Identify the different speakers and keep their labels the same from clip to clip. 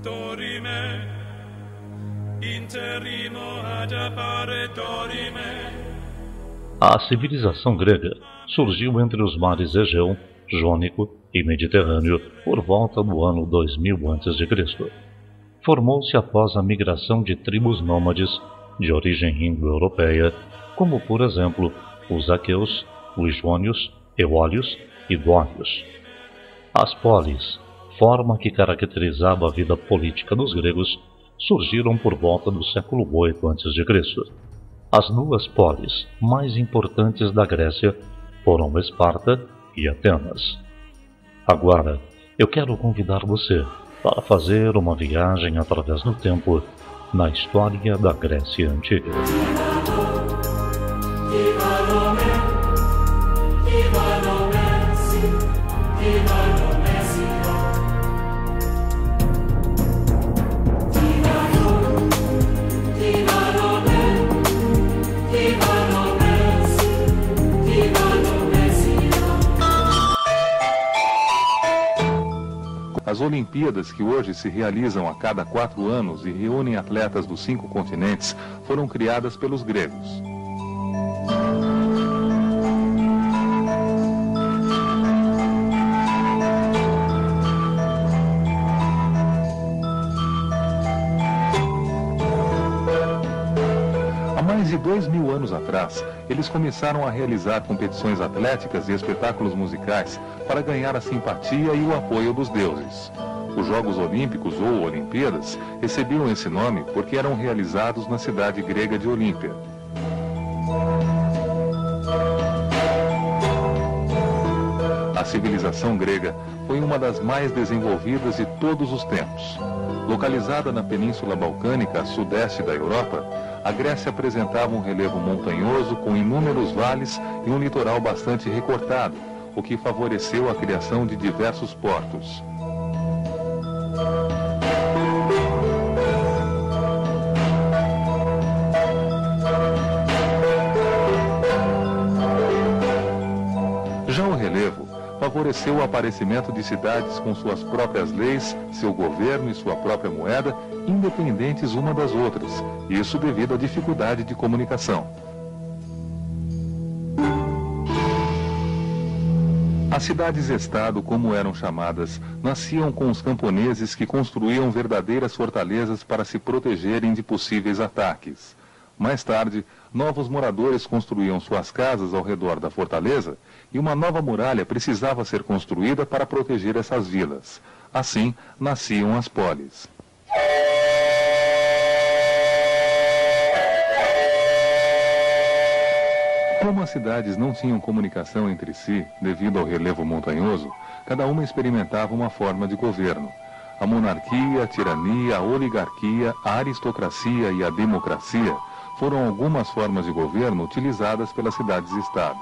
Speaker 1: dorime, interimo ad appare dorime.
Speaker 2: A civilização grega surgiu entre os mares Egeu, Jônico e Mediterrâneo por volta do ano 2000 a.C. Formou-se após a migração de tribos nômades de origem indo-europeia, como por exemplo os aqueus, os jônios, eólios e dórios. As polis, forma que caracterizava a vida política dos gregos, surgiram por volta do século 8 a.C. As duas polis mais importantes da Grécia foram Esparta e Atenas. Agora, eu quero convidar você para fazer uma viagem através do tempo na história da Grécia Antiga.
Speaker 3: As Olimpíadas, que hoje se realizam a cada 4 anos e reúnem atletas dos 5 continentes, foram criadas pelos gregos. Há mais de 2000 anos atrás, eles começaram a realizar competições atléticas e espetáculos musicais para ganhar a simpatia e o apoio dos deuses. Os Jogos Olímpicos ou Olimpíadas recebiam esse nome porque eram realizados na cidade grega de Olímpia. A civilização grega foi uma das mais desenvolvidas de todos os tempos. Localizada na Península Balcânica, sudeste da Europa, a Grécia apresentava um relevo montanhoso com inúmeros vales e um litoral bastante recortado, o que favoreceu a criação de diversos portos. Já o relevo favoreceu o aparecimento de cidades com suas próprias leis, seu governo e sua própria moeda, independentes uma das outras, isso devido à dificuldade de comunicação. As cidades-estado, como eram chamadas, nasciam com os camponeses que construíam verdadeiras fortalezas para se protegerem de possíveis ataques. Mais tarde, novos moradores construíam suas casas ao redor da fortaleza e uma nova muralha precisava ser construída para proteger essas vilas. Assim, nasciam as polis. Como as cidades não tinham comunicação entre si, devido ao relevo montanhoso, cada uma experimentava uma forma de governo. A monarquia, a tirania, a oligarquia, a aristocracia e a democracia foram algumas formas de governo utilizadas pelas cidades-estado.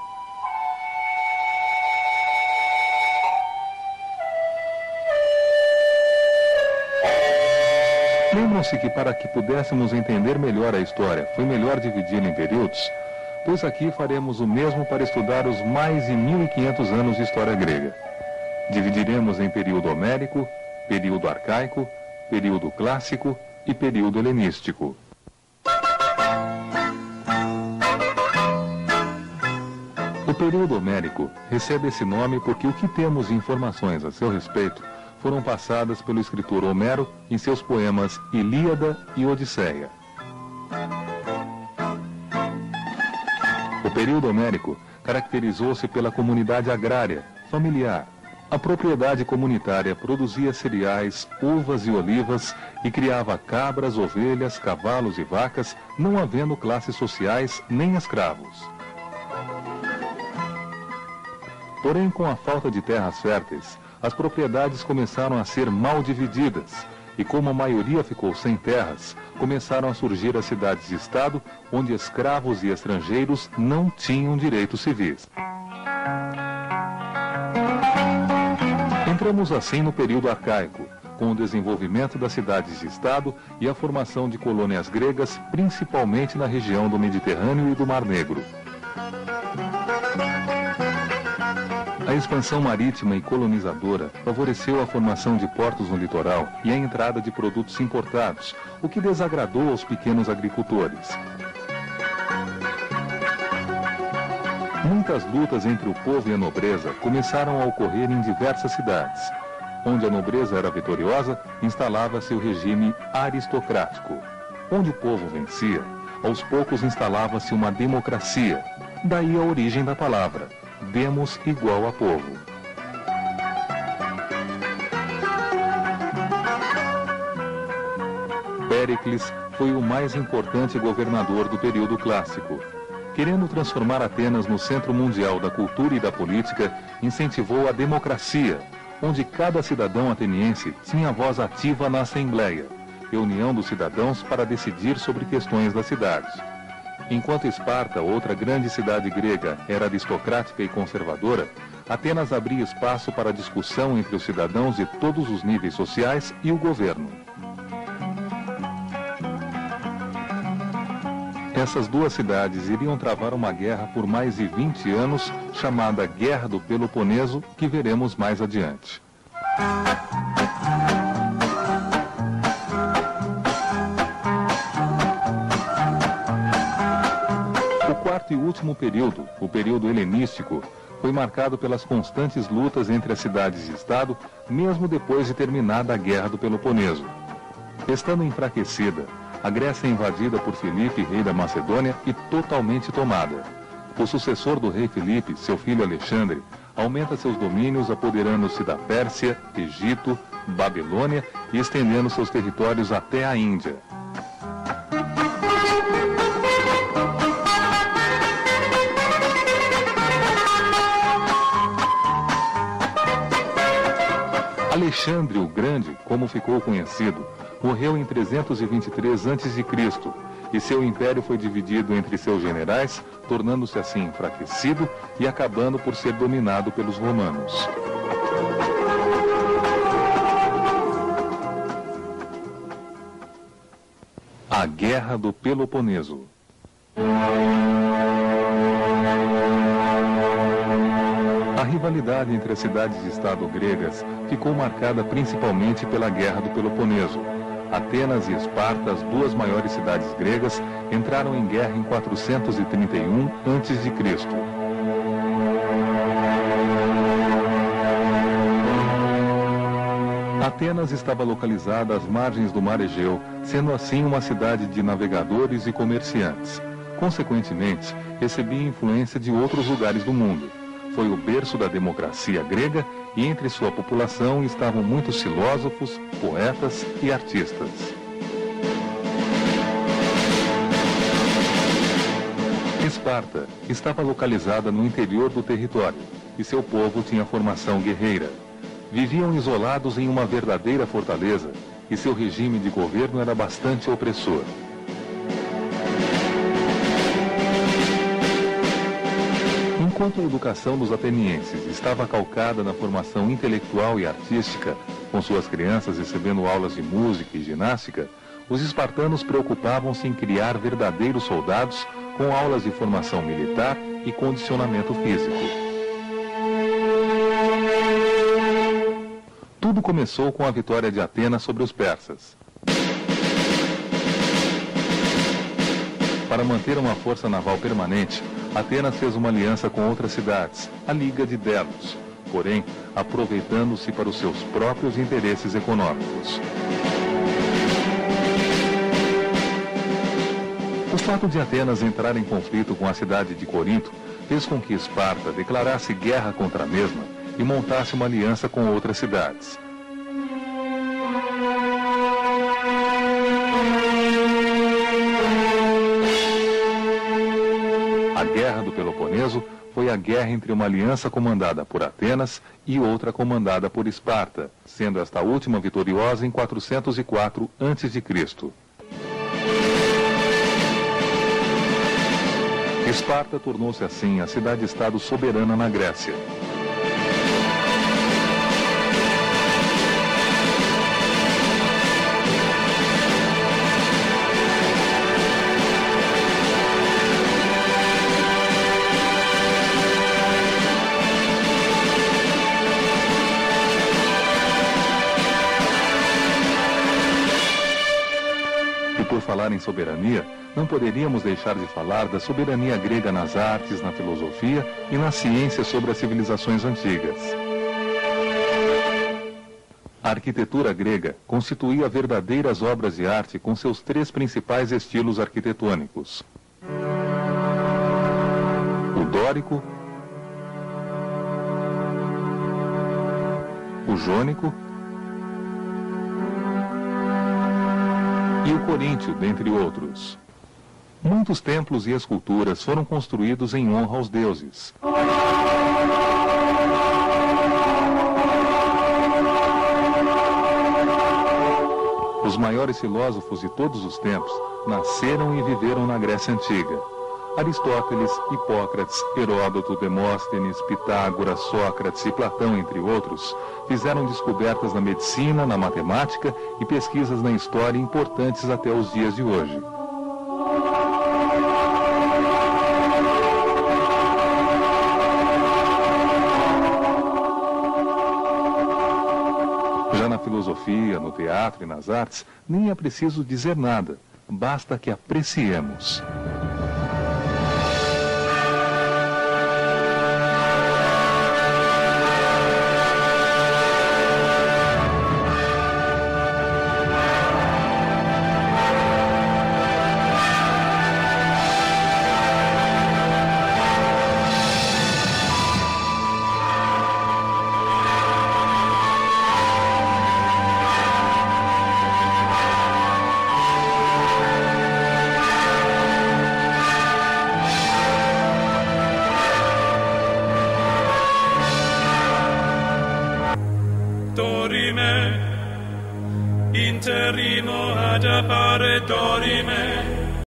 Speaker 3: Lembram-se que para que pudéssemos entender melhor a história, foi melhor dividi-la em períodos? Pois aqui faremos o mesmo para estudar os mais de 1500 anos de história grega. Dividiremos em período homérico, período arcaico, período clássico e período helenístico. O período homérico recebe esse nome porque o que temos de informações a seu respeito foram passadas pelo escritor Homero em seus poemas Ilíada e Odisseia. O período homérico caracterizou-se pela comunidade agrária, familiar. A propriedade comunitária produzia cereais, uvas e olivas e criava cabras, ovelhas, cavalos e vacas, não havendo classes sociais nem escravos. Porém, com a falta de terras férteis, as propriedades começaram a ser mal divididas, e como a maioria ficou sem terras, começaram a surgir as cidades-estado, onde escravos e estrangeiros não tinham direitos civis. Entramos assim no período arcaico, com o desenvolvimento das cidades-estado e a formação de colônias gregas, principalmente na região do Mediterrâneo e do Mar Negro. A expansão marítima e colonizadora favoreceu a formação de portos no litoral e a entrada de produtos importados, o que desagradou aos pequenos agricultores. Muitas lutas entre o povo e a nobreza começaram a ocorrer em diversas cidades. Onde a nobreza era vitoriosa, instalava-se o regime aristocrático. Onde o povo vencia, aos poucos instalava-se uma democracia. Daí a origem da palavra, demos igual a povo. Péricles foi o mais importante governador do período clássico. Querendo transformar Atenas no centro mundial da cultura e da política, incentivou a democracia, onde cada cidadão ateniense tinha voz ativa na Assembleia, reunião dos cidadãos para decidir sobre questões da cidade. Enquanto Esparta, outra grande cidade grega, era aristocrática e conservadora, Atenas abria espaço para discussão entre os cidadãos de todos os níveis sociais e o governo. Essas duas cidades iriam travar uma guerra por mais de 20 anos, chamada Guerra do Peloponeso, que veremos mais adiante. O quarto e último período, o período helenístico, foi marcado pelas constantes lutas entre as cidades-estado, mesmo depois de terminada a Guerra do Peloponeso. Estando enfraquecida, a Grécia é invadida por Filipe, rei da Macedônia, e totalmente tomada. O sucessor do rei Filipe, seu filho Alexandre, aumenta seus domínios apoderando-se da Pérsia, Egito, Babilônia e estendendo seus territórios até a Índia. Alexandre o Grande, como ficou conhecido, morreu em 323 a.C. e seu império foi dividido entre seus generais, tornando-se assim enfraquecido e acabando por ser dominado pelos romanos. A Guerra do Peloponeso. A rivalidade entre as cidades-estado gregas ficou marcada principalmente pela Guerra do Peloponeso. Atenas e Esparta, as duas maiores cidades gregas, entraram em guerra em 431 a.C. Atenas estava localizada às margens do Mar Egeu, sendo assim uma cidade de navegadores e comerciantes. Consequentemente, recebia influência de outros lugares do mundo. Foi o berço da democracia grega e entre sua população estavam muitos filósofos, poetas e artistas. Esparta estava localizada no interior do território e seu povo tinha formação guerreira. Viviam isolados em uma verdadeira fortaleza e seu regime de governo era bastante opressor. Enquanto a educação dos atenienses estava calcada na formação intelectual e artística, com suas crianças recebendo aulas de música e ginástica, os espartanos preocupavam-se em criar verdadeiros soldados com aulas de formação militar e condicionamento físico. Tudo começou com a vitória de Atenas sobre os persas. Para manter uma força naval permanente, Atenas fez uma aliança com outras cidades, a Liga de Delos, porém, aproveitando-se para os seus próprios interesses econômicos. O fato de Atenas entrar em conflito com a cidade de Corinto fez com que Esparta declarasse guerra contra a mesma e montasse uma aliança com outras cidades. A Guerra do Peloponeso foi a guerra entre uma aliança comandada por Atenas e outra comandada por Esparta, sendo esta última vitoriosa em 404 a.C. Esparta tornou-se assim a cidade-estado soberana na Grécia. por falar em soberania, não poderíamos deixar de falar da soberania grega nas artes, na filosofia e na ciência sobre as civilizações antigas. A arquitetura grega constituía verdadeiras obras de arte com seus 3 principais estilos arquitetônicos: o dórico, o jônico e o coríntio, dentre outros. Muitos templos e esculturas foram construídos em honra aos deuses. Os maiores filósofos de todos os tempos nasceram e viveram na Grécia Antiga. Aristóteles, Hipócrates, Heródoto, Demóstenes, Pitágoras, Sócrates e Platão, entre outros, fizeram descobertas na medicina, na matemática e pesquisas na história importantes até os dias de hoje. Já na filosofia, no teatro e nas artes, nem é preciso dizer nada, basta que apreciemos.
Speaker 1: Dorime, interrimo ad appare dorime.